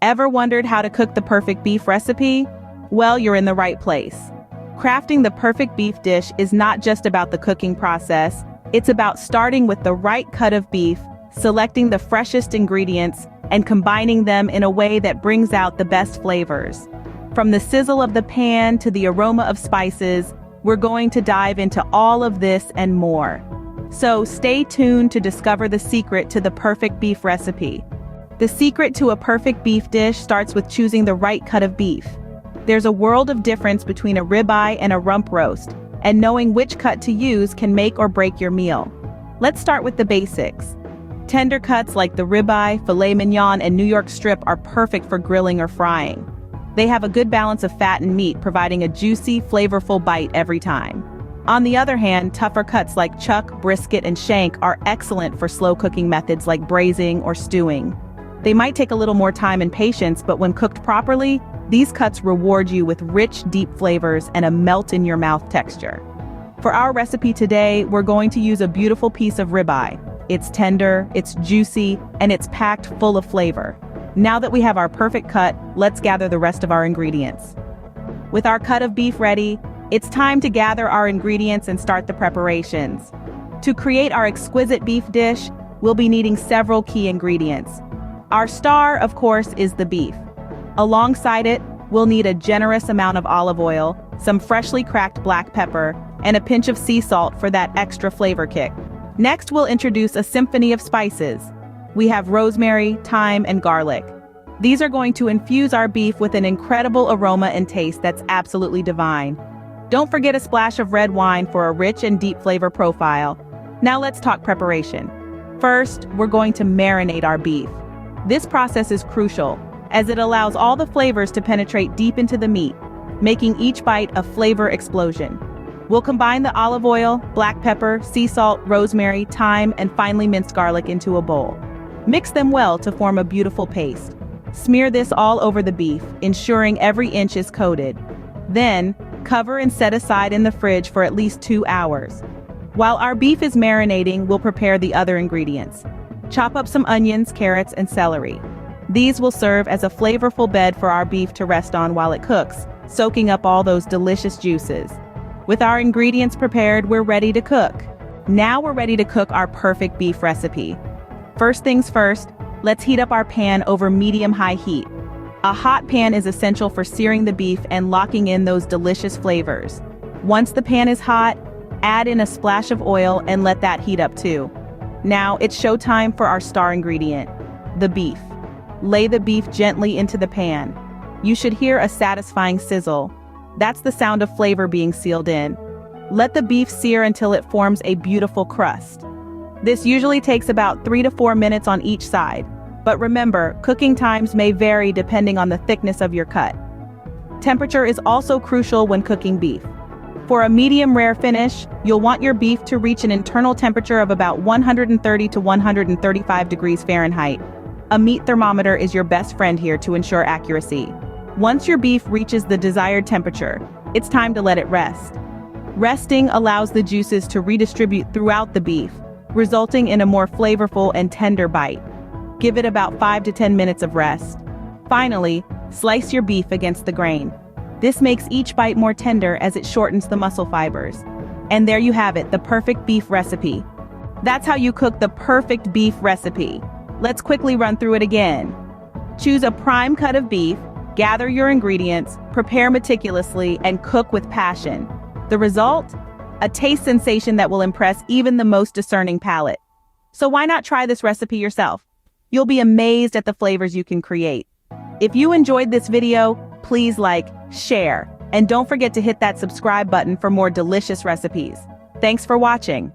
Ever wondered how to cook the perfect beef recipe? Well, you're in the right place. Crafting the perfect beef dish is not just about the cooking process, it's about starting with the right cut of beef, selecting the freshest ingredients, and combining them in a way that brings out the best flavors. From the sizzle of the pan to the aroma of spices, we're going to dive into all of this and more. So stay tuned to discover the secret to the perfect beef recipe. The secret to a perfect beef dish starts with choosing the right cut of beef. There's a world of difference between a ribeye and a rump roast, and knowing which cut to use can make or break your meal. Let's start with the basics. Tender cuts like the ribeye, filet mignon, and New York strip are perfect for grilling or frying. They have a good balance of fat and meat, providing a juicy, flavorful bite every time. On the other hand, tougher cuts like chuck, brisket, and shank are excellent for slow cooking methods like braising or stewing. They might take a little more time and patience, but when cooked properly, these cuts reward you with rich, deep flavors and a melt-in-your-mouth texture. For our recipe today, we're going to use a beautiful piece of ribeye. It's tender, it's juicy, and it's packed full of flavor. Now that we have our perfect cut, let's gather the rest of our ingredients. With our cut of beef ready, it's time to gather our ingredients and start the preparations. To create our exquisite beef dish, we'll be needing several key ingredients. Our star, of course, is the beef. Alongside it, we'll need a generous amount of olive oil, some freshly cracked black pepper, and a pinch of sea salt for that extra flavor kick. Next, we'll introduce a symphony of spices. We have rosemary, thyme, and garlic. These are going to infuse our beef with an incredible aroma and taste that's absolutely divine. Don't forget a splash of red wine for a rich and deep flavor profile. Now let's talk preparation. First, we're going to marinate our beef. This process is crucial, as it allows all the flavors to penetrate deep into the meat, making each bite a flavor explosion. We'll combine the olive oil, black pepper, sea salt, rosemary, thyme, and finely minced garlic into a bowl. Mix them well to form a beautiful paste. Smear this all over the beef, ensuring every inch is coated. Then, cover and set aside in the fridge for at least 2 hours. While our beef is marinating, we'll prepare the other ingredients. Chop up some onions, carrots, and celery. These will serve as a flavorful bed for our beef to rest on while it cooks, soaking up all those delicious juices. With our ingredients prepared, we're ready to cook. Now we're ready to cook our perfect beef recipe. First things first, let's heat up our pan over medium-high heat. A hot pan is essential for searing the beef and locking in those delicious flavors. Once the pan is hot, add in a splash of oil and let that heat up too. Now it's showtime for our star ingredient, the beef. Lay the beef gently into the pan. You should hear a satisfying sizzle. That's the sound of flavor being sealed in. Let the beef sear until it forms a beautiful crust. This usually takes about 3 to 4 minutes on each side, but remember, cooking times may vary depending on the thickness of your cut. Temperature is also crucial when cooking beef. For a medium rare finish, you'll want your beef to reach an internal temperature of about 130 to 135 degrees Fahrenheit. A meat thermometer is your best friend here to ensure accuracy. Once your beef reaches the desired temperature, it's time to let it rest. Resting allows the juices to redistribute throughout the beef, resulting in a more flavorful and tender bite. Give it about 5 to 10 minutes of rest. Finally, slice your beef against the grain. This makes each bite more tender as it shortens the muscle fibers. And there you have it, the perfect beef recipe. That's how you cook the perfect beef recipe. Let's quickly run through it again. Choose a prime cut of beef, gather your ingredients, prepare meticulously, and cook with passion. The result? A taste sensation that will impress even the most discerning palate. So why not try this recipe yourself? You'll be amazed at the flavors you can create. If you enjoyed this video, please like, share, and don't forget to hit that subscribe button for more delicious recipes. Thanks for watching.